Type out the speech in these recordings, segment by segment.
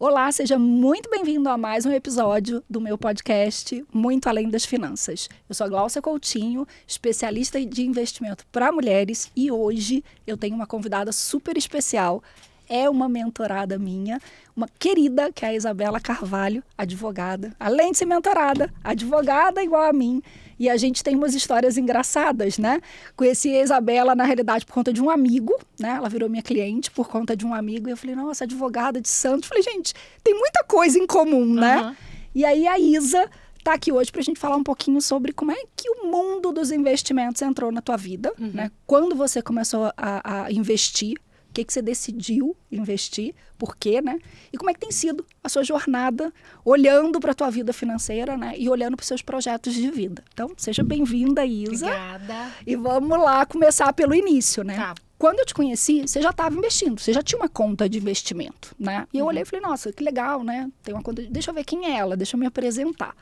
Olá, seja muito bem-vindo a mais um episódio do meu podcast Muito Além das Finanças. Eu sou a Glaucia Coutinho, especialista de investimento para mulheres, e hoje eu tenho uma convidada super especial. É uma mentorada minha, uma querida, que é a Isabela Carvalho, advogada. Além de ser mentorada, advogada igual a mim. E a gente tem umas histórias engraçadas, né? Conheci a Isabela, na realidade, por conta de um amigo, né? Ela virou minha cliente por conta de um amigo. E eu falei, nossa, advogada de Santos. Falei, gente, tem muita coisa em comum, né? E aí a Isa tá aqui hoje pra gente falar um pouquinho sobre como é que o mundo dos investimentos entrou na tua vida, né? Quando você começou a investir, o que você decidiu investir, por quê, né? E como é que tem sido a sua jornada olhando para a tua vida financeira, né? E olhando para os seus projetos de vida. Então, seja bem-vinda, Isa. Obrigada. E vamos lá começar pelo início, né? Tá. Quando eu te conheci, você já estava investindo, você já tinha uma conta de investimento, né? E eu olhei e falei, nossa, que legal, né? Tem uma conta, deixa eu ver quem é ela, deixa eu me apresentar.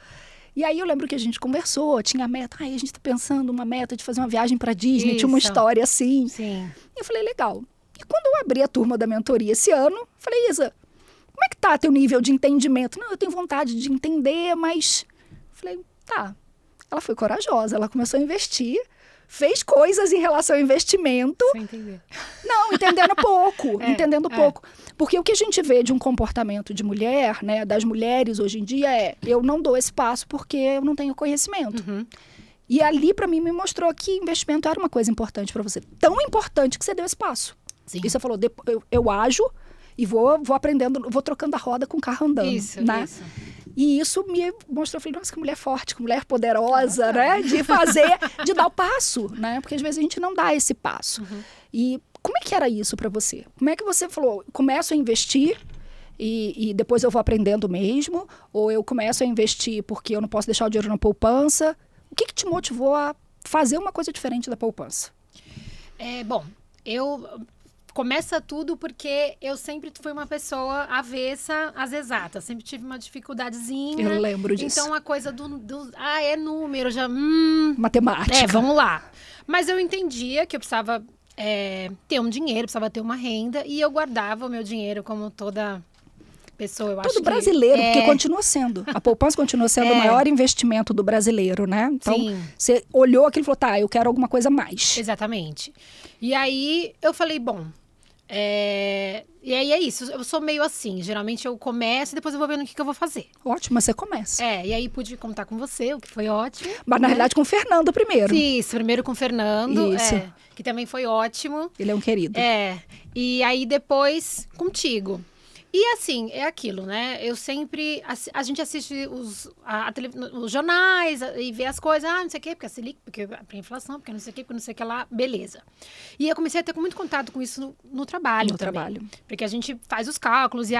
E aí eu lembro que a gente conversou, tinha a meta, a gente está pensando uma meta de fazer uma viagem para Disney, tinha uma história assim. Sim. E eu falei, legal. E quando eu abri a turma da mentoria esse ano, falei, Isa, como é que tá teu nível de entendimento? Não, eu tenho vontade de entender, mas... Falei, tá. Ela foi corajosa, ela começou a investir, fez coisas em relação ao investimento. Sem entender. Não, entendendo pouco. Porque o que a gente vê de um comportamento de mulher, né, das mulheres hoje em dia é, eu não dou esse passo porque eu não tenho conhecimento. E ali, para mim, me mostrou que investimento era uma coisa importante para você. Tão importante que você deu esse passo. Sim. E você falou, eu ajo e vou aprendendo, vou trocando a roda com o carro andando. Isso, né? isso. E isso me mostrou, eu falei, nossa, que mulher forte, que mulher poderosa, né? De fazer, de dar o passo, né? Porque às vezes a gente não dá esse passo. E como é que era isso para você? Como é que você falou, começo a investir e depois eu vou aprendendo mesmo? Ou eu começo a investir porque eu não posso deixar o dinheiro na poupança? O que te motivou a fazer uma coisa diferente da poupança? Bom, começa tudo porque eu sempre fui uma pessoa avessa às exatas. Sempre tive uma dificuldadezinha. Eu lembro disso. Então, a coisa é número, já... Matemática. Vamos lá. Mas eu entendia que eu precisava ter um dinheiro, precisava ter uma renda. E eu guardava o meu dinheiro como toda pessoa, eu acho Todo que... brasileiro, porque continua sendo. A poupança continua sendo o maior investimento do brasileiro, né? Então, você olhou aquilo e falou, tá, eu quero alguma coisa a mais. Exatamente. E aí, eu falei, bom... E aí é isso, eu sou meio assim. Geralmente eu começo e depois eu vou vendo o que eu vou fazer. Ótimo, mas você começa. E aí pude contar com você, o que foi ótimo. Mas na realidade com o Fernando primeiro. Isso, primeiro com o Fernando, Isso. que também foi ótimo. Ele é um querido. E aí depois contigo. E assim, é aquilo, né? Eu sempre... A gente assiste os jornais e vê as coisas. Não sei o quê, porque a Selic, porque a inflação, porque não sei o quê, porque não sei o que lá. Beleza. E eu comecei a ter muito contato com isso no trabalho também. Porque a gente faz os cálculos e,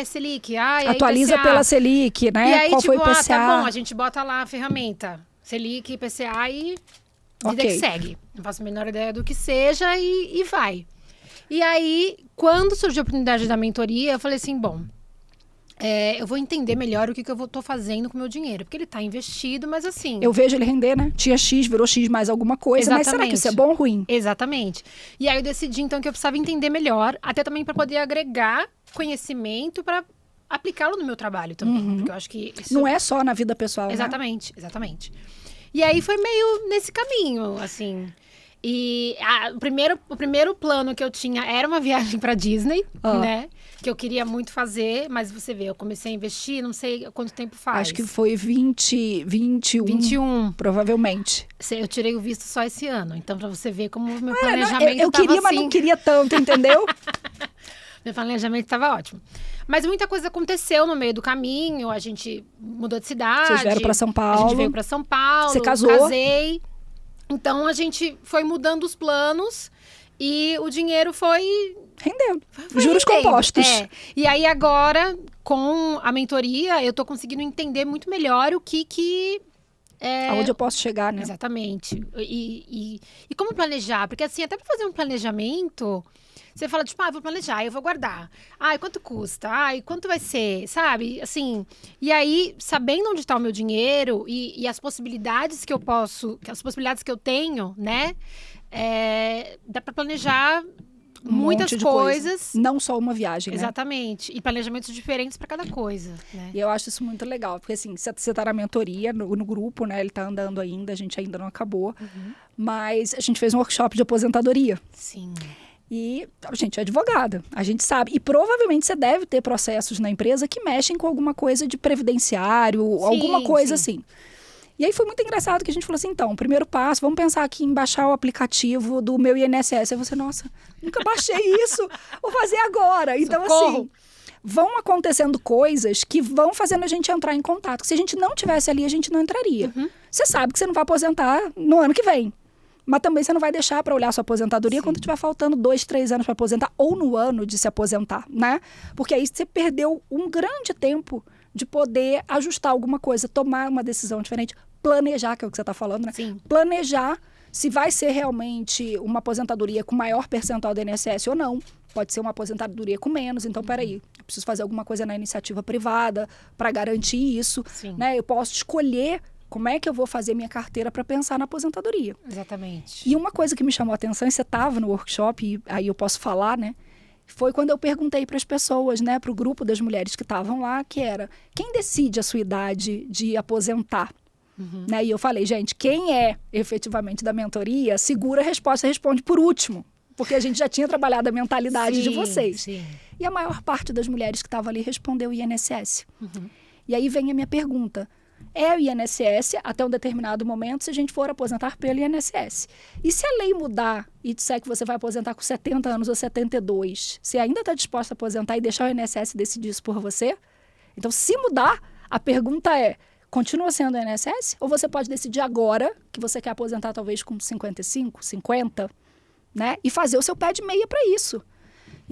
Selic, atualiza IPCA. Pela Selic, né? E aí, qual foi o IPCA? tá bom, a gente bota lá a ferramenta. Selic, IPCA e vida que segue. Não faço a menor ideia do que seja e vai. E aí, quando surgiu a oportunidade da mentoria, eu falei assim, bom, eu vou entender melhor o que eu tô fazendo com o meu dinheiro. Porque ele tá investido, mas assim... Eu vejo ele render, né? Tinha X, virou X mais alguma coisa. Exatamente. Mas será que isso é bom ou ruim? Exatamente. E aí eu decidi, então, que eu precisava entender melhor, até também para poder agregar conhecimento para aplicá-lo no meu trabalho também. Porque eu acho que isso... Não é só na vida pessoal, Exatamente, né? Exatamente. E aí foi meio nesse caminho, assim... E o primeiro plano que eu tinha era uma viagem para Disney, né? Que eu queria muito fazer, mas você vê, eu comecei a investir, não sei quanto tempo faz. Acho que foi 21, provavelmente. Eu tirei o visto só esse ano, então para você ver como o meu planejamento eu queria, assim. mas não queria tanto, entendeu? Meu planejamento estava ótimo. Mas muita coisa aconteceu no meio do caminho, a gente mudou de cidade. Vocês vieram para São Paulo. A gente veio para São Paulo. Você casou? Casei. Então, a gente foi mudando os planos e o dinheiro foi... Rendendo. Juros compostos. E aí, agora, com a mentoria, eu tô conseguindo entender muito melhor o que aonde eu posso chegar, né? Exatamente. E como planejar? Porque, assim, até para fazer um planejamento... Você fala, tipo, vou planejar, eu vou guardar. Quanto custa? Quanto vai ser? Sabe? Assim, e aí, sabendo onde está o meu dinheiro e as possibilidades que eu posso... As possibilidades que eu tenho, né? Dá para planejar muitas monte de coisas. Não só uma viagem, né? Exatamente. E planejamentos diferentes para cada coisa, né? E eu acho isso muito legal, porque assim, você tá na mentoria, no grupo, né? Ele tá andando ainda, a gente ainda não acabou. Mas a gente fez um workshop de aposentadoria. Sim. E a gente é advogada, a gente sabe. E provavelmente você deve ter processos na empresa que mexem com alguma coisa de previdenciário, alguma coisa assim. E aí foi muito engraçado que a gente falou assim, então, primeiro passo, vamos pensar aqui em baixar o aplicativo do meu INSS. Aí você, nossa, nunca baixei isso, vou fazer agora. Então, assim, vão acontecendo coisas que vão fazendo a gente entrar em contato. Se a gente não tivesse ali, a gente não entraria. Você sabe que você não vai aposentar no ano que vem. Mas também você não vai deixar para olhar sua aposentadoria quando tiver faltando 2, 3 anos para aposentar, ou no ano de se aposentar, né? Porque aí você perdeu um grande tempo de poder ajustar alguma coisa, tomar uma decisão diferente, planejar, que é o que você está falando, né? Sim. Planejar se vai ser realmente uma aposentadoria com maior percentual do INSS ou não. Pode ser uma aposentadoria com menos. Então, peraí, eu preciso fazer alguma coisa na iniciativa privada para garantir isso. Né? Eu posso escolher como é que eu vou fazer minha carteira para pensar na aposentadoria. Exatamente. E uma coisa que me chamou a atenção, e você estava no workshop, e aí eu posso falar, né? Foi quando eu perguntei para as pessoas, né? Para o grupo das mulheres que estavam lá, que era, quem decide a sua idade de aposentar? Né? E eu falei, gente, quem é efetivamente da mentoria, segura a resposta, responde por último. Porque a gente já tinha trabalhado a mentalidade de vocês. Sim. E a maior parte das mulheres que estavam ali respondeu o INSS. E aí vem a minha pergunta. É o INSS até um determinado momento se a gente for aposentar pelo INSS. E se a lei mudar e disser que você vai aposentar com 70 anos ou 72, você ainda está disposta a aposentar e deixar o INSS decidir isso por você? Então, se mudar, a pergunta é, continua sendo o INSS? Ou você pode decidir agora que você quer aposentar talvez com 55, 50, né? E fazer o seu pé de meia para isso.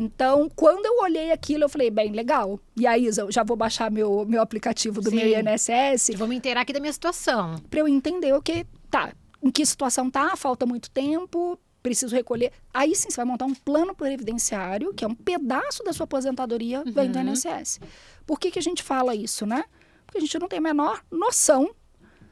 Então, quando eu olhei aquilo, eu falei, bem, legal. E aí, Isa, eu já vou baixar meu aplicativo do meu INSS. Vou me inteirar aqui da minha situação. Para eu entender o que tá, em que situação tá, falta muito tempo, preciso recolher. Aí sim, você vai montar um plano previdenciário, que é um pedaço da sua aposentadoria, vem do INSS. Por que a gente fala isso, né? Porque a gente não tem a menor noção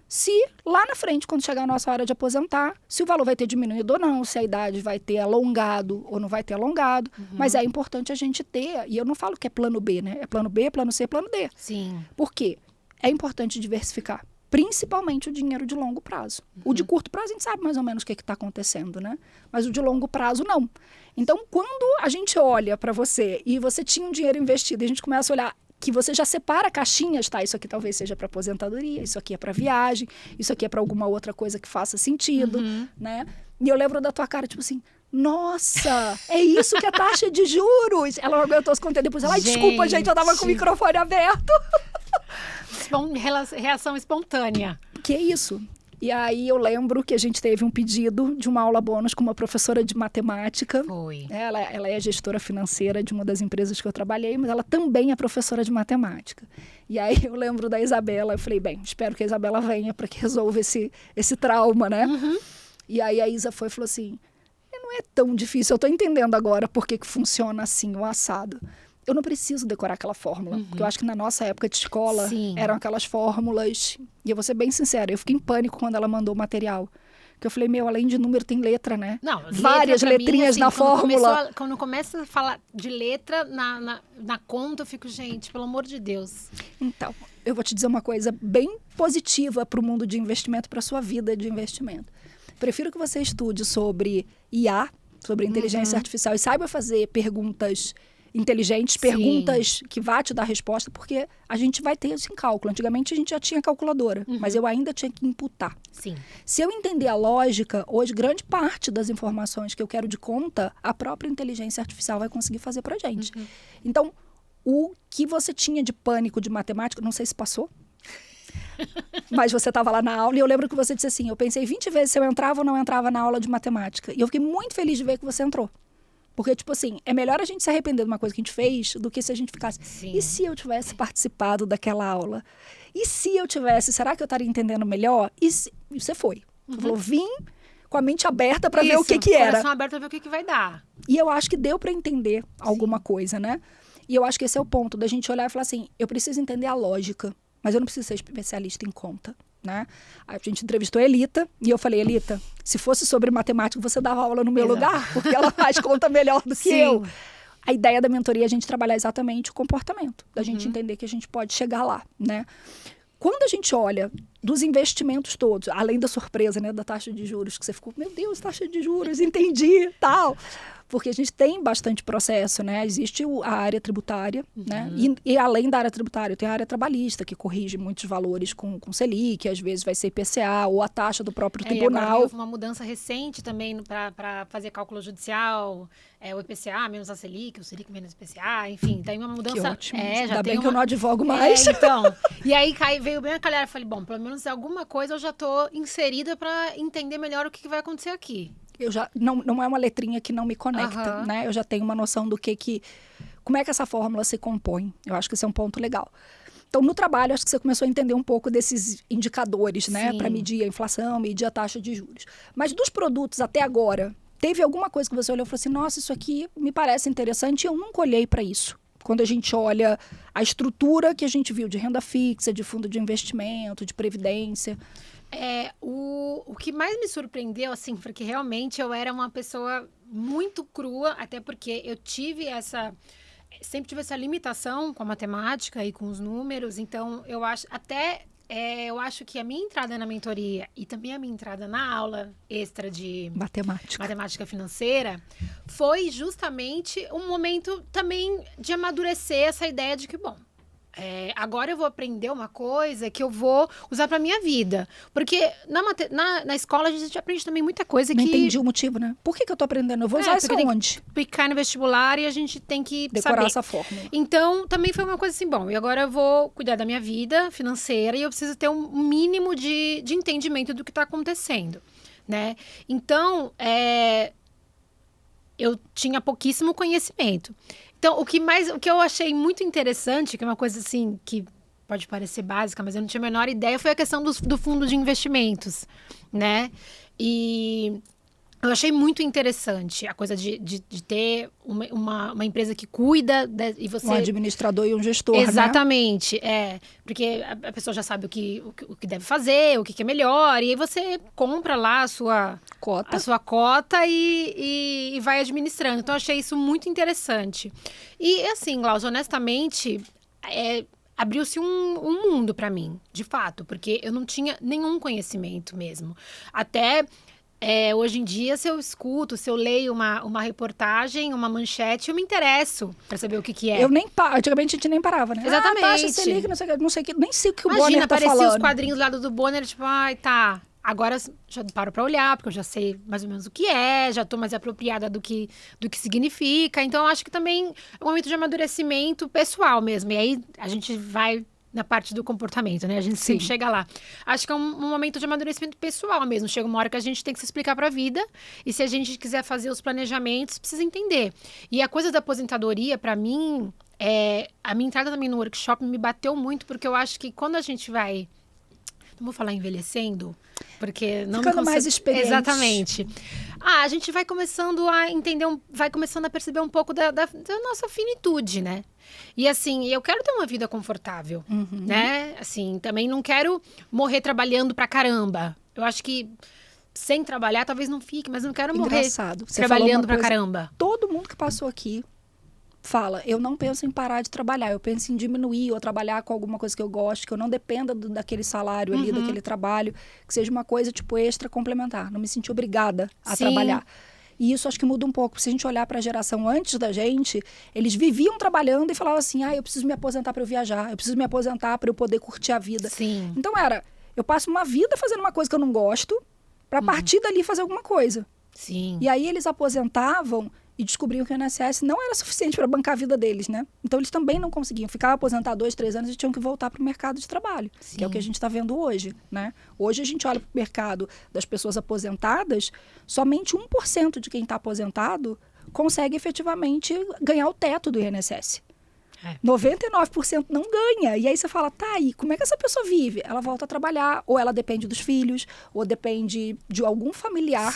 se lá na frente, quando chegar a nossa hora de aposentar, se o valor vai ter diminuído ou não, se a idade vai ter alongado ou não vai ter alongado. Mas é importante a gente ter, e eu não falo que é plano B, né? É plano B, plano C, plano D. Sim. Por quê? É importante diversificar, principalmente o dinheiro de longo prazo. O de curto prazo a gente sabe mais ou menos o que está acontecendo, né? Mas o de longo prazo não. Então, quando a gente olha para você e você tinha um dinheiro investido e a gente começa a olhar que você já separa caixinhas, tá? Isso aqui talvez seja para aposentadoria, isso aqui é para viagem, isso aqui é para alguma outra coisa que faça sentido, né? E eu lembro da tua cara, tipo assim, nossa, é isso que é taxa de juros. Ela não aguentou se conter, depois ela, ai, desculpa, gente, eu tava com o microfone aberto. Reação espontânea. Que isso? E aí eu lembro que a gente teve um pedido de uma aula bônus com uma professora de matemática. Foi. Ela é gestora financeira de uma das empresas que eu trabalhei, mas ela também é professora de matemática. E aí eu lembro da Isabela, eu falei, bem, espero que a Isabela venha para que resolva esse trauma, né? E aí a Isa foi e falou assim, não é tão difícil, eu tô entendendo agora por que funciona assim, o assado. Eu não preciso decorar aquela fórmula, porque eu acho que na nossa época de escola eram aquelas fórmulas, e eu vou ser bem sincera, eu fiquei em pânico quando ela mandou o material. Porque eu falei, meu, além de número tem letra, né? Não, várias letrinhas na fórmula. Quando começa a falar de letra na conta, eu fico, gente, pelo amor de Deus. Então, eu vou te dizer uma coisa bem positiva para o mundo de investimento, para a sua vida de investimento. Prefiro que você estude sobre IA, sobre inteligência artificial, e saiba fazer perguntas inteligentes, perguntas que vá te dar resposta, porque a gente vai ter isso em cálculo. Antigamente a gente já tinha calculadora, mas eu ainda tinha que imputar. Sim. Se eu entender a lógica, hoje grande parte das informações que eu quero de conta, a própria inteligência artificial vai conseguir fazer pra gente. Então, o que você tinha de pânico de matemática, não sei se passou, mas você estava lá na aula e eu lembro que você disse assim, eu pensei 20 vezes se eu entrava ou não entrava na aula de matemática. E eu fiquei muito feliz de ver que você entrou. Porque, tipo assim, é melhor a gente se arrepender de uma coisa que a gente fez do que se a gente ficasse... E se eu tivesse participado daquela aula? E se eu tivesse... Será que eu estaria entendendo melhor? E você foi. Você falou, vim com a mente aberta para ver o que era. Coração aberto para ver o que vai dar. E eu acho que deu para entender alguma coisa, né? E eu acho que esse é o ponto da gente olhar e falar assim, eu preciso entender a lógica, mas eu não preciso ser especialista em conta. né? A gente entrevistou a Elita e eu falei, Elita, se fosse sobre matemática, você dava aula no meu lugar, porque ela faz conta melhor do que eu. A ideia da mentoria é a gente trabalhar exatamente o comportamento, da gente entender que a gente pode chegar lá, né? Quando a gente olha dos investimentos todos, além da surpresa, né, da taxa de juros, que você ficou, meu Deus, taxa de juros, entendi, tal. Porque a gente tem bastante processo, né? Existe a área tributária, né? E além da área tributária, tem a área trabalhista, que corrige muitos valores com Selic, às vezes vai ser IPCA, ou a taxa do próprio tribunal. E agora houve uma mudança recente também para fazer cálculo judicial, o IPCA menos a Selic, o Selic menos o IPCA, enfim, tem uma mudança. Que ótimo. Já Ainda tem bem que eu não advogo mais. Então, e aí veio bem a calhar, eu falei, bom, pelo menos alguma coisa eu já estou inserida para entender melhor o que vai acontecer aqui. Eu já não é uma letrinha que não me conecta, né? Eu já tenho uma noção do como é que essa fórmula se compõe. Eu acho que esse é um ponto legal. Então, no trabalho, acho que você começou a entender um pouco desses indicadores, né? Para medir a inflação, medir a taxa de juros. Mas dos produtos até agora, teve alguma coisa que você olhou e falou assim, nossa, isso aqui me parece interessante e eu nunca olhei para isso. Quando a gente olha a estrutura que a gente viu de renda fixa, de fundo de investimento, de previdência. O que mais me surpreendeu, assim, porque realmente eu era uma pessoa muito crua, até porque eu sempre tive essa limitação com a matemática e com os números, então eu acho que a minha entrada na mentoria e também a minha entrada na aula extra de matemática financeira foi justamente um momento também de amadurecer essa ideia de que, bom, agora eu vou aprender uma coisa que eu vou usar pra minha vida. Porque na escola a gente aprende também muita coisa Não entendi o motivo, né? Por que eu tô aprendendo? Eu vou usar isso aonde? Picar no vestibular e a gente tem que decorar saber essa fórmula. Então, também foi uma coisa assim, bom, e agora eu vou cuidar da minha vida financeira e eu preciso ter um mínimo de entendimento do que tá acontecendo, né? Então, eu tinha pouquíssimo conhecimento. Então, o que eu achei muito interessante, que é uma coisa assim que pode parecer básica, mas eu não tinha a menor ideia, foi a questão do fundo de investimentos, né? E eu achei muito interessante a coisa de ter uma empresa que cuida e você... Um administrador e um gestor, Exatamente, porque a pessoa já sabe o que deve fazer, o que é melhor, e aí você compra lá a sua cota e vai administrando. Então, eu achei isso muito interessante. E, assim, Glaucia, honestamente, abriu-se um mundo para mim, de fato, porque eu não tinha nenhum conhecimento mesmo. Até... hoje em dia, se eu escuto, se eu leio uma reportagem, uma manchete, eu me interesso para saber o que é. Antigamente a gente nem parava, né? Exatamente. Taxa Selic, não sei o que, nem sei o que Imagina, o Bonner tá falando. apareciam os quadrinhos lá do Bonner, tipo, tá. Agora já paro para olhar, porque eu já sei mais ou menos o que já estou mais apropriada do que significa. Então, eu acho que também é um momento de amadurecimento pessoal mesmo. E aí, a gente vai... na parte do comportamento, né? A gente sempre chega lá. Acho que é um momento de amadurecimento pessoal mesmo. Chega uma hora que a gente tem que se explicar para a vida. E se a gente quiser fazer os planejamentos, precisa entender. E a coisa da aposentadoria, para mim, a minha entrada também no workshop me bateu muito, porque eu acho que quando a gente vai... Não vou falar envelhecendo, porque não ficando mais experiente. Exatamente. A gente vai começando a entender, vai começando a perceber um pouco da nossa finitude, né? E assim, eu quero ter uma vida confortável, né? Assim, também não quero morrer trabalhando pra caramba. Eu acho que sem trabalhar talvez não fique, mas não quero morrer trabalhando pra caramba. Todo mundo que passou aqui fala, eu não penso em parar de trabalhar, eu penso em diminuir ou trabalhar com alguma coisa que eu gosto, que eu não dependa daquele salário ali, daquele trabalho, que seja uma coisa tipo extra complementar, não me sentir obrigada a trabalhar. E isso acho que muda um pouco. Se a gente olhar para a geração antes da gente, eles viviam trabalhando e falavam assim, eu preciso me aposentar para eu viajar, eu preciso me aposentar para eu poder curtir a vida. Sim. Então eu passo uma vida fazendo uma coisa que eu não gosto, para partir dali fazer alguma coisa. Sim. E aí eles aposentavam e descobriam que o INSS não era suficiente para bancar a vida deles, né? Então eles também não conseguiam. Ficavam aposentados 2, 3 anos e tinham que voltar para o mercado de trabalho, que é o que a gente está vendo hoje, né? Hoje a gente olha para o mercado das pessoas aposentadas, somente 1% de quem está aposentado consegue efetivamente ganhar o teto do INSS. 99% não ganha. E aí você fala, tá aí, como é que essa pessoa vive? Ela volta a trabalhar, ou ela depende dos filhos, ou depende de algum familiar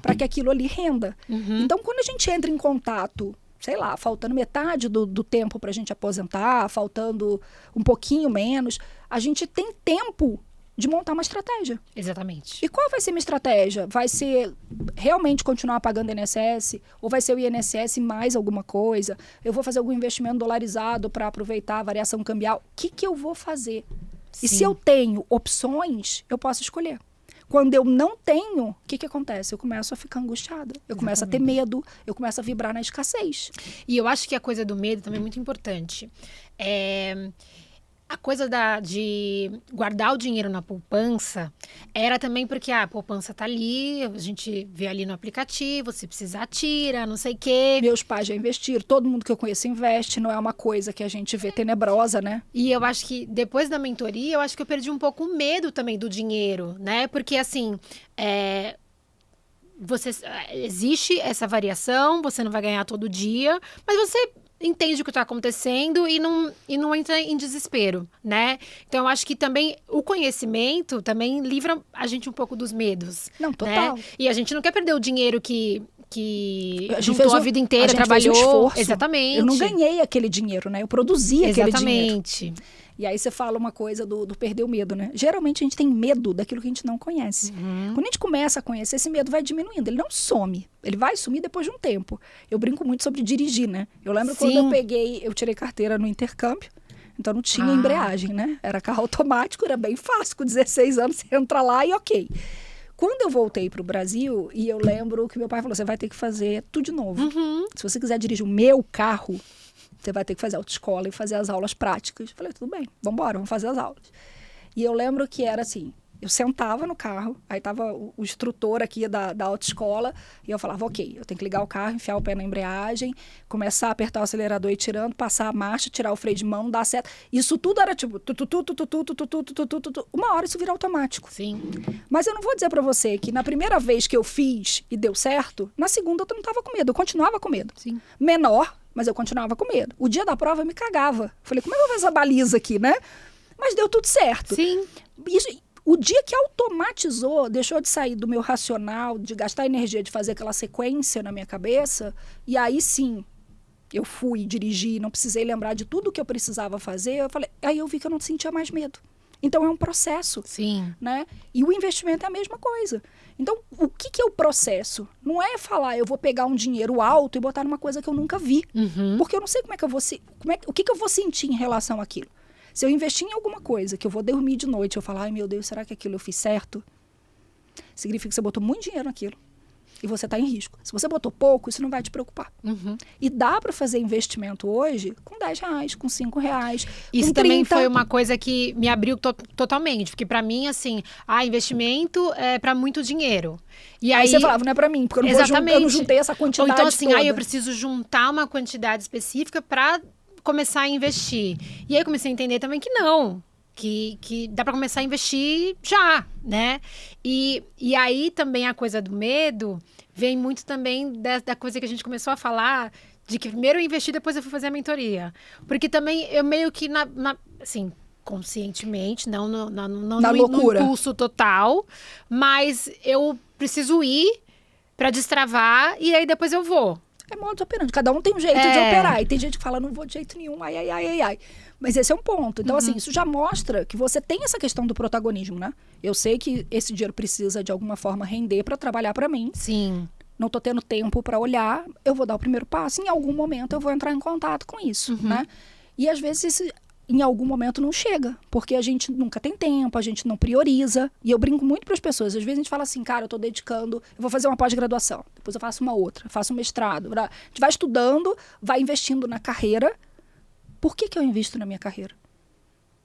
para que aquilo ali renda. Então, quando a gente entra em contato, sei lá, faltando metade do tempo para a gente aposentar, faltando um pouquinho menos, a gente tem tempo de montar uma estratégia. Exatamente. E qual vai ser minha estratégia? Vai ser realmente continuar pagando INSS? Ou vai ser o INSS mais alguma coisa? Eu vou fazer algum investimento dolarizado para aproveitar a variação cambial? O que eu vou fazer? Sim. E se eu tenho opções, eu posso escolher. Quando eu não tenho, o que acontece? Eu começo a ficar angustiada. Eu começo a ter medo. Eu começo a vibrar na escassez. E eu acho que a coisa do medo também é muito importante. A coisa de guardar o dinheiro na poupança era também porque a poupança tá ali, a gente vê ali no aplicativo, se precisar tira, não sei o quê. Meus pais já investiram, todo mundo que eu conheço investe, não é uma coisa que a gente vê tenebrosa, né? E eu acho que depois da mentoria, eu acho que eu perdi um pouco o medo também do dinheiro, né? Porque assim, existe essa variação, você não vai ganhar todo dia, mas você entende o que está acontecendo e não entra em desespero, né? Então, eu acho que também o conhecimento também livra a gente um pouco dos medos. Não, total. Né? E a gente não quer perder o dinheiro que a gente juntou a vida inteira, trabalhou. Fez um esforço. Exatamente. Eu não ganhei aquele dinheiro, né? Eu produzi aquele dinheiro. Exatamente. E aí você fala uma coisa do perder o medo, né? Geralmente a gente tem medo daquilo que a gente não conhece. Quando a gente começa a conhecer, esse medo vai diminuindo. Ele não some. Ele vai sumir depois de um tempo. Eu brinco muito sobre dirigir, né? Eu lembro quando eu tirei carteira no intercâmbio. Então não tinha embreagem, né? Era carro automático, era bem fácil. Com 16 anos você entra lá e ok. Quando eu voltei para o Brasil, e eu lembro que meu pai falou, você vai ter que fazer tudo de novo. Se você quiser dirigir o meu carro, você vai ter que fazer autoescola e fazer as aulas práticas. Eu falei, tudo bem, vamos embora, vamos fazer as aulas. E eu lembro que era assim, eu sentava no carro, aí tava o instrutor aqui da autoescola, e eu falava, ok, eu tenho que ligar o carro, enfiar o pé na embreagem, começar a apertar o acelerador e ir tirando, passar a marcha, tirar o freio de mão, dar seta. Isso tudo era tipo, uma hora isso vira automático. Sim. Mas eu não vou dizer pra você que na primeira vez que eu fiz e deu certo, na segunda eu não tava com medo, eu continuava com medo. Sim. Menor, mas eu continuava com medo. O dia da prova eu me cagava. Falei, como é que eu vou fazer essa baliza aqui, né? Mas deu tudo certo. Sim. O dia que automatizou, deixou de sair do meu racional, de gastar energia de fazer aquela sequência na minha cabeça, e aí sim, eu fui dirigir, não precisei lembrar de tudo que eu precisava fazer, aí eu vi que eu não sentia mais medo. Então é um processo. Sim. Né? E o investimento é a mesma coisa. Então, o que é o processo? Não é falar, eu vou pegar um dinheiro alto e botar numa coisa que eu nunca vi. Porque eu não sei como é que eu vou o que eu vou sentir em relação àquilo. Se eu investir em alguma coisa que eu vou dormir de noite, eu falar, ai meu Deus, será que aquilo eu fiz certo? Significa que você botou muito dinheiro naquilo. E você está em risco. Se você botou pouco, isso não vai te preocupar. E dá para fazer investimento hoje com R$10, com R$5. Isso com também 30. foi uma coisa que me abriu totalmente. Porque para mim, assim, investimento é para muito dinheiro. E aí você falava, não é para mim, porque eu não juntei essa quantidade. Ou então, assim, toda. eu preciso juntar uma quantidade específica para começar a investir. E aí eu comecei a entender também que não. Que dá para começar a investir já, né? E aí também a coisa do medo vem muito também da coisa que a gente começou a falar, de que primeiro eu investi, depois eu fui fazer a mentoria. Porque também eu meio que, assim, conscientemente, não no impulso total, mas eu preciso ir para destravar e aí depois eu vou. É modo de operando. Cada um tem um jeito de operar. E tem gente que fala, não vou de jeito nenhum, ai. Mas esse é um ponto. Então, assim, isso já mostra que você tem essa questão do protagonismo, né? Eu sei que esse dinheiro precisa, de alguma forma, render para trabalhar para mim. Sim. Não tô tendo tempo para olhar, eu vou dar o primeiro passo. Em algum momento, eu vou entrar em contato com isso, né? E, às vezes, em algum momento não chega, porque a gente nunca tem tempo, a gente não prioriza. E eu brinco muito para as pessoas. Às vezes a gente fala assim, cara, eu tô dedicando, eu vou fazer uma pós-graduação, depois eu faço uma outra, faço um mestrado. A gente vai estudando, vai investindo na carreira. Por que eu invisto na minha carreira?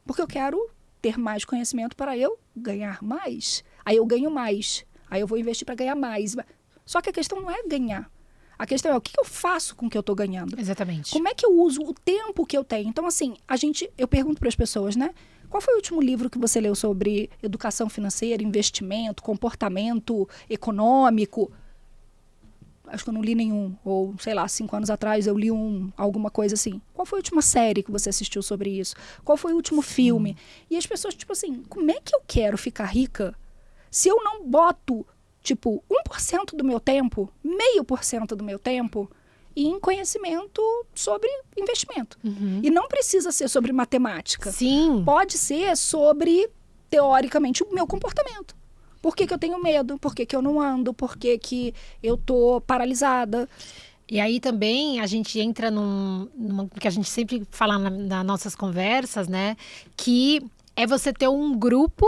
Porque eu quero ter mais conhecimento para eu ganhar mais. Aí eu ganho mais, aí eu vou investir para ganhar mais. Só que a questão não é ganhar. A questão é o que eu faço com o que eu estou ganhando. Exatamente. Como é que eu uso o tempo que eu tenho? Então, assim, eu pergunto para as pessoas, né? Qual foi o último livro que você leu sobre educação financeira, investimento, comportamento econômico? Acho que eu não li nenhum. Ou, sei lá, 5 anos atrás eu li alguma coisa assim. Qual foi a última série que você assistiu sobre isso? Qual foi o último filme? E as pessoas, tipo assim, como é que eu quero ficar rica se eu não boto, tipo, 1% do meu tempo, 0,5% do meu tempo em conhecimento sobre investimento? E não precisa ser sobre matemática. Sim. Pode ser sobre teoricamente, o meu comportamento. Por que eu tenho medo? Por que eu não ando? Por que eu tô paralisada? E aí também a gente entra numa que a gente sempre fala nas nossas conversas, né? Que é você ter um grupo.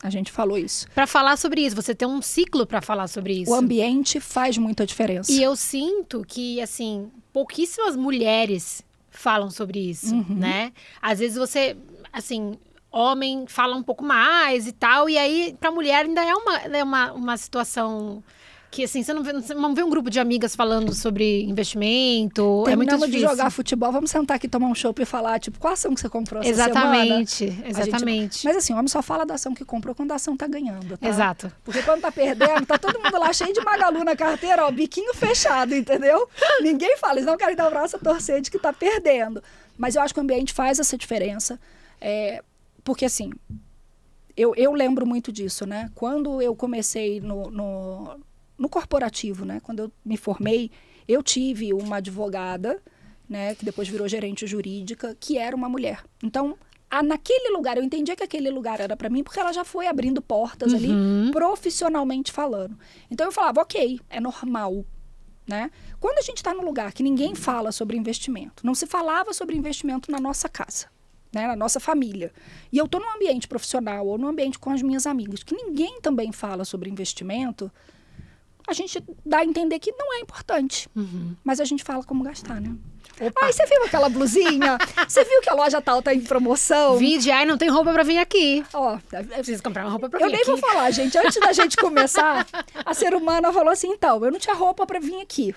A gente falou isso. Para falar sobre isso, você ter um ciclo para falar sobre isso. O ambiente faz muita diferença. E eu sinto que, assim, pouquíssimas mulheres falam sobre isso, né? Às vezes você, assim, homem fala um pouco mais e tal, e aí pra mulher ainda é uma situação que, assim, você não vê um grupo de amigas falando sobre investimento, é muito Terminamos difícil. de jogar futebol, vamos sentar aqui, tomar um chopp e falar, tipo, qual ação que você comprou essa Exatamente, semana? exatamente. Mas assim, o homem só fala da ação que comprou quando a ação tá ganhando, tá? Exato. Porque quando tá perdendo, tá todo mundo lá cheio de Magalu na carteira, ó, biquinho fechado, entendeu? Ninguém fala, eles não querem dar o braço a torcer de que tá perdendo. Mas eu acho que o ambiente faz essa diferença, porque assim, eu lembro muito disso, né? Quando eu comecei no corporativo, né? Quando eu me formei, eu tive uma advogada, né? Que depois virou gerente jurídica, que era uma mulher. Então, naquele lugar, eu entendia que aquele lugar era para mim, porque ela já foi abrindo portas ali, profissionalmente falando. Então, eu falava, ok, é normal, né? Quando a gente está num lugar que ninguém fala sobre investimento, não se falava sobre investimento na nossa casa, né, na nossa família, e eu estou num ambiente profissional ou num ambiente com as minhas amigas, que ninguém também fala sobre investimento, a gente dá a entender que não é importante. Mas a gente fala como gastar, né? Ai, você viu aquela blusinha? Você viu que a loja tal tá em promoção? Ai, não tem roupa pra vir aqui. Ó, Preciso comprar uma roupa pra vir aqui. Eu nem vou falar, gente. Antes da gente começar, a Ser Humana falou assim, então, eu não tinha roupa pra vir aqui.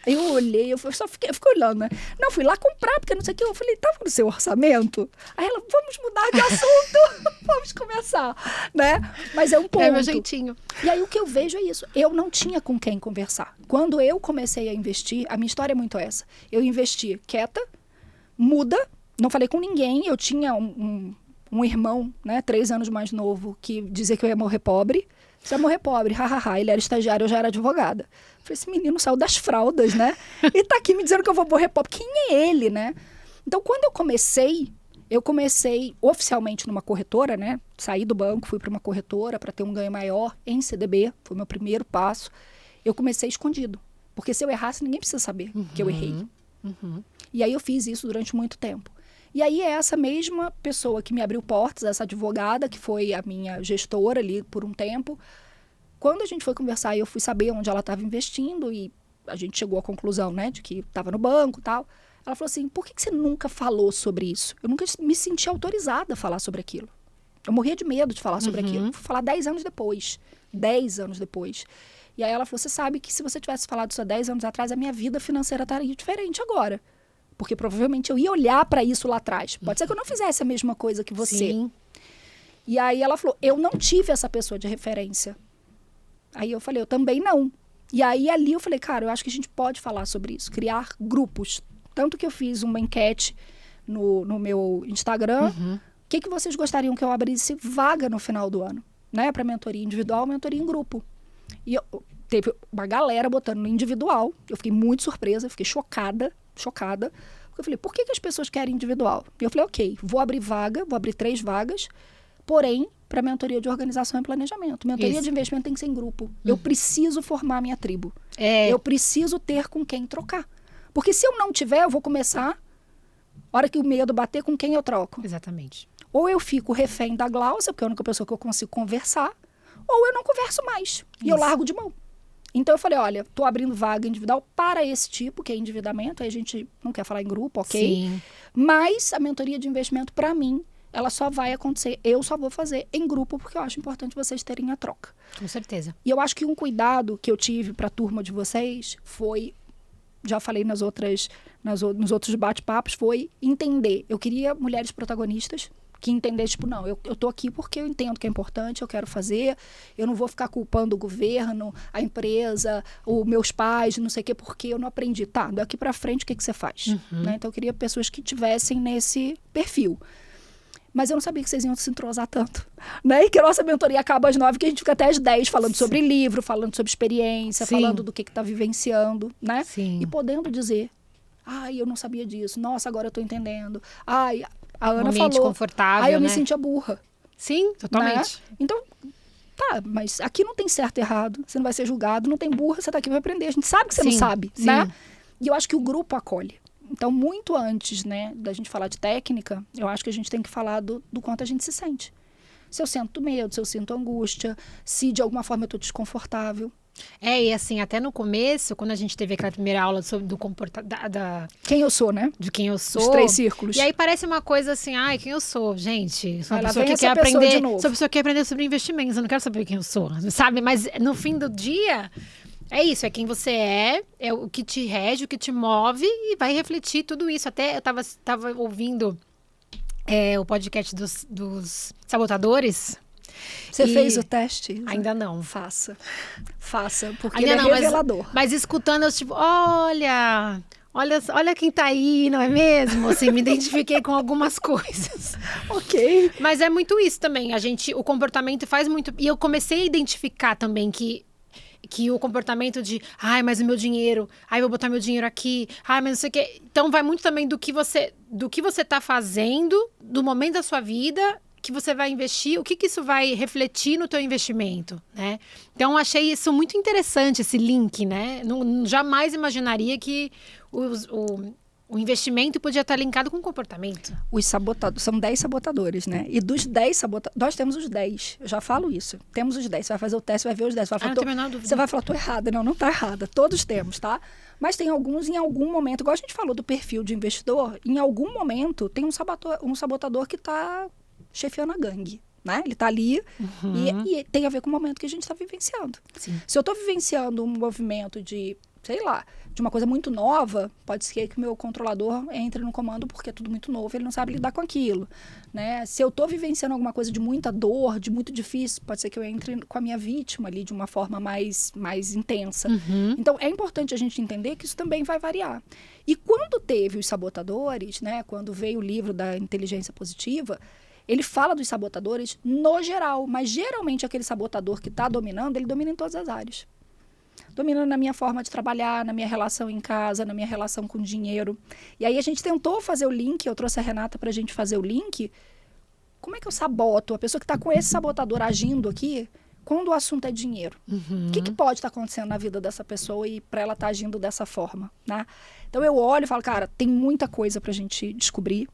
Eu olhei, eu fiquei olhando, né? Não, fui lá comprar, porque não sei o que. Eu falei, tava no seu orçamento? Aí ela, vamos mudar de assunto. Vamos começar, né? Mas é um ponto. É meu jeitinho. E aí o que eu vejo é isso. Eu não tinha com quem conversar. Quando eu comecei a investir, a minha história é muito essa. Eu investi quieta, muda, não falei com ninguém. Eu tinha um irmão, né, 3 anos mais novo, que dizia que eu ia morrer pobre. Você vai morrer pobre, hahaha. Ele era estagiário, eu já era advogada. Eu falei, esse menino saiu das fraldas, né? E tá aqui me dizendo que eu vou morrer pobre. Quem é ele, né? Então, quando eu comecei oficialmente numa corretora, né? Saí do banco, fui para uma corretora para ter um ganho maior em CDB. Foi o meu primeiro passo. Eu comecei escondido. Porque se eu errasse, ninguém precisa saber que eu errei. E aí eu fiz isso durante muito tempo. E aí é essa mesma pessoa que me abriu portas, essa advogada, que foi a minha gestora ali por um tempo. Quando a gente foi conversar, eu fui saber onde ela estava investindo e a gente chegou à conclusão, né, de que estava no banco e tal. Ela falou assim, por que você nunca falou sobre isso? Eu nunca me senti autorizada a falar sobre aquilo. Eu morria de medo de falar sobre aquilo. Fui falar 10 anos depois. 10 anos depois. E aí ela falou, você sabe que se você tivesse falado isso há 10 anos atrás, a minha vida financeira estaria diferente agora. Porque provavelmente eu ia olhar para isso lá atrás. Pode ser que eu não fizesse a mesma coisa que você. Sim. E aí ela falou, eu não tive essa pessoa de referência. Aí eu falei, eu também não. E aí ali eu falei, cara, eu acho que a gente pode falar sobre isso. Criar grupos. Tanto que eu fiz uma enquete no meu Instagram. O que vocês gostariam que eu abrisse vaga no final do ano? Né? Para mentoria individual, mentoria em grupo. E teve uma galera botando no individual. Eu fiquei muito surpresa, fiquei chocada. Porque eu falei, por que as pessoas querem individual? E eu falei, ok, vou abrir 3 vagas, porém, para mentoria de organização e planejamento. Mentoria de investimento tem que ser em grupo. Eu preciso formar minha tribo. Eu preciso ter com quem trocar. Porque se eu não tiver, eu vou começar, hora que o medo bater, com quem eu troco. Exatamente. Ou eu fico refém da Gláucia, porque é a única pessoa que eu consigo conversar, ou eu não converso mais. E eu largo de mão. Então, eu falei, olha, estou abrindo vaga individual para esse tipo, que é endividamento. Aí a gente não quer falar em grupo, ok? Sim. Mas a mentoria de investimento, para mim, ela só vai acontecer, eu só vou fazer em grupo, porque eu acho importante vocês terem a troca. Com certeza. E eu acho que um cuidado que eu tive para a turma de vocês foi, já falei nos outros bate-papos, foi entender. Eu queria mulheres protagonistas, que entender, tipo, não, eu tô aqui porque eu entendo que é importante, eu quero fazer, eu não vou ficar culpando o governo, a empresa, os meus pais, não sei o quê, porque eu não aprendi. Tá, daqui pra frente, o que você faz? Né? Então, eu queria pessoas que tivessem nesse perfil. Mas eu não sabia que vocês iam se entrosar tanto, né? E que a nossa mentoria acaba às 9, que a gente fica até às 10 falando sobre livro, falando sobre experiência, falando do que tá vivenciando, né? Sim. E podendo dizer, ai, eu não sabia disso, nossa, agora eu tô entendendo. Ai, a Ana ambiente falou, confortável, aí eu me né? sentia burra. Sim, totalmente. Né? Então, tá, mas aqui não tem certo e errado. Você não vai ser julgado, não tem burra, você tá aqui pra aprender. A gente sabe que você não sabe, né? E eu acho que o grupo acolhe. Então, muito antes, né, da gente falar de técnica, eu acho que a gente tem que falar do quanto a gente se sente. Se eu sinto medo, se eu sinto angústia, se de alguma forma eu tô desconfortável. E assim, até no começo, quando a gente teve aquela primeira aula sobre do comportamento quem eu sou, né? De quem eu sou. Os 3 círculos. E aí parece uma coisa assim, ai, quem eu sou? Gente, sou uma Lá pessoa vem que quer essa pessoa aprender. de novo. Sou uma pessoa que quer aprender sobre investimentos. Eu não quero saber quem eu sou, sabe? Mas no fim do dia, é isso, é quem você é o que te rege, o que te move e vai refletir tudo isso. Até eu tava ouvindo o podcast dos sabotadores. Você fez o teste? Ainda não. Faça, porque ainda ele não, é revelador. Mas escutando, eu tipo, olha quem tá aí, não é mesmo? Assim, me identifiquei com algumas coisas. Ok. Mas é muito isso também, o comportamento faz muito... E eu comecei a identificar também que o comportamento de, ai, mas o meu dinheiro, ai, vou botar meu dinheiro aqui, ai, mas não sei o quê. Então, vai muito também do que você tá fazendo, do momento da sua vida, que você vai investir, o que isso vai refletir no teu investimento, né? Então, achei isso muito interessante, esse link, né? Jamais imaginaria que o investimento podia estar linkado com o comportamento. Os sabotadores, são 10 sabotadores, né? E dos 10 sabotadores, nós temos os 10. Eu já falo isso. Temos os 10. Você vai fazer o teste, vai ver os 10. Você vai falar, você vai falar, tô errada. Não tá errada. Todos temos, tá? Mas tem alguns, em algum momento, igual a gente falou do perfil de investidor, em algum momento tem um sabotador que tá chefiando a gangue, né? Ele tá ali e tem a ver com o momento que a gente está vivenciando. Sim. Se eu tô vivenciando um movimento de, sei lá, de uma coisa muito nova, pode ser que o meu controlador entre no comando porque é tudo muito novo, ele não sabe lidar com aquilo, né? Se eu tô vivenciando alguma coisa de muita dor, de muito difícil, pode ser que eu entre com a minha vítima ali de uma forma mais intensa. Então, é importante a gente entender que isso também vai variar. E quando teve os sabotadores, né? Quando veio o livro da inteligência positiva, ele fala dos sabotadores no geral, mas geralmente aquele sabotador que está dominando, ele domina em todas as áreas. Dominando na minha forma de trabalhar, na minha relação em casa, na minha relação com o dinheiro. E aí a gente tentou fazer o link, eu trouxe a Renata para a gente fazer o link. Como é que eu saboto a pessoa que está com esse sabotador agindo aqui quando o assunto é dinheiro? O que pode estar acontecendo na vida dessa pessoa e para ela estar agindo dessa forma, né? Então eu olho e falo, cara, tem muita coisa para a gente descobrir.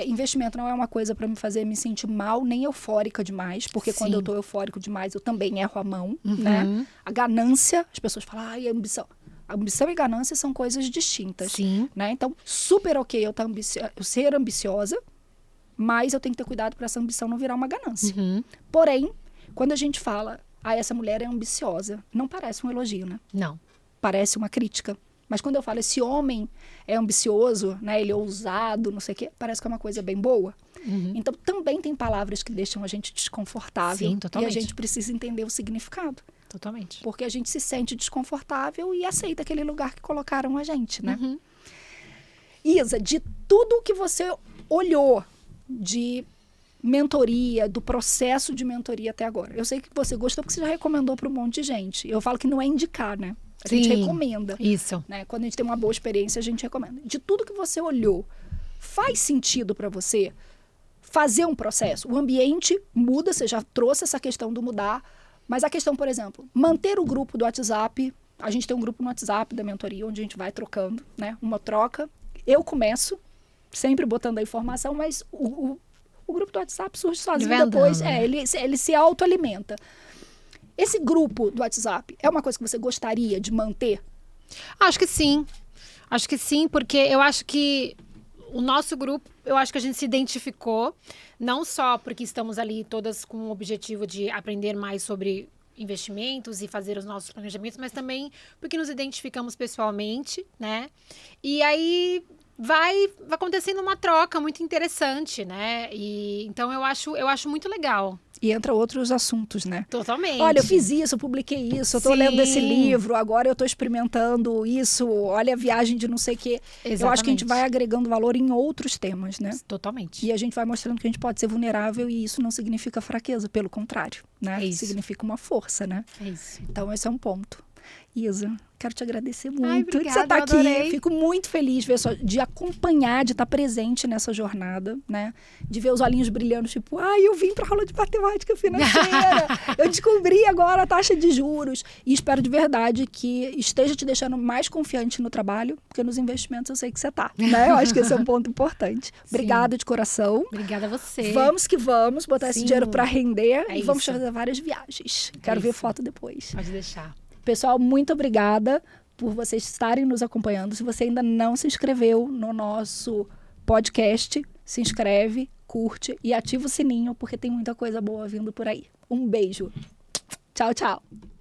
Investimento não é uma coisa para me fazer me sentir mal, nem eufórica demais, porque quando eu tô eufórico demais, eu também erro a mão, né? A ganância, as pessoas falam, ai, ambição. A ambição e ganância são coisas distintas, né? Então, super ok eu ser ambiciosa, mas eu tenho que ter cuidado para essa ambição não virar uma ganância. Porém, quando a gente fala, essa mulher é ambiciosa, não parece um elogio, né? Não. Parece uma crítica. Mas quando eu falo, esse homem é ambicioso, né? Ele é ousado, não sei o quê, parece que é uma coisa bem boa. Então, também tem palavras que deixam a gente desconfortável. Sim, totalmente. E a gente precisa entender o significado. Totalmente. Porque a gente se sente desconfortável e aceita aquele lugar que colocaram a gente, né? Isa, de tudo que você olhou de mentoria, do processo de mentoria até agora, eu sei que você gostou porque você já recomendou para um monte de gente. Eu falo que não é indicar, né? A gente recomenda. Isso. Né? Quando a gente tem uma boa experiência, a gente recomenda. De tudo que você olhou, faz sentido para você fazer um processo? O ambiente muda, você já trouxe essa questão do mudar, mas a questão, por exemplo, manter o grupo do WhatsApp. A gente tem um grupo no WhatsApp da mentoria, onde a gente vai trocando, né? Uma troca. Eu começo, sempre botando a informação, mas o grupo do WhatsApp surge sozinho depois. Ele se autoalimenta. Esse grupo do WhatsApp é uma coisa que você gostaria de manter? Acho que sim. Acho que sim, porque eu acho que o nosso grupo, eu acho que a gente se identificou, não só porque estamos ali todas com o objetivo de aprender mais sobre investimentos e fazer os nossos planejamentos, mas também porque nos identificamos pessoalmente, né? E aí vai acontecendo uma troca muito interessante, né? E então eu acho muito legal. E entra outros assuntos, né? Totalmente. Olha, eu fiz isso, eu publiquei isso, eu tô lendo esse livro, agora eu tô experimentando isso, olha a viagem de não sei o quê. Exatamente. Eu acho que a gente vai agregando valor em outros temas, né? Totalmente. E a gente vai mostrando que a gente pode ser vulnerável e isso não significa fraqueza, pelo contrário, né? É isso. Significa uma força, né? É isso. Então, esse é um ponto. Isa, quero te agradecer muito obrigada, de você estar eu aqui. adorei. Fico muito feliz de acompanhar, de estar presente nessa jornada, né? De ver os olhinhos brilhando, tipo, eu vim para aula de matemática financeira. Eu descobri agora a taxa de juros. E espero de verdade que esteja te deixando mais confiante no trabalho, porque nos investimentos eu sei que você tá, né? Eu acho que esse é um ponto importante. Obrigada de coração. Obrigada a você. Vamos que vamos, botar esse dinheiro para render e vamos isso. fazer várias viagens. Quero ver foto depois. Pode deixar. Pessoal, muito obrigada por vocês estarem nos acompanhando. Se você ainda não se inscreveu no nosso podcast, se inscreve, curte e ativa o sininho, porque tem muita coisa boa vindo por aí. Um beijo. Tchau, tchau.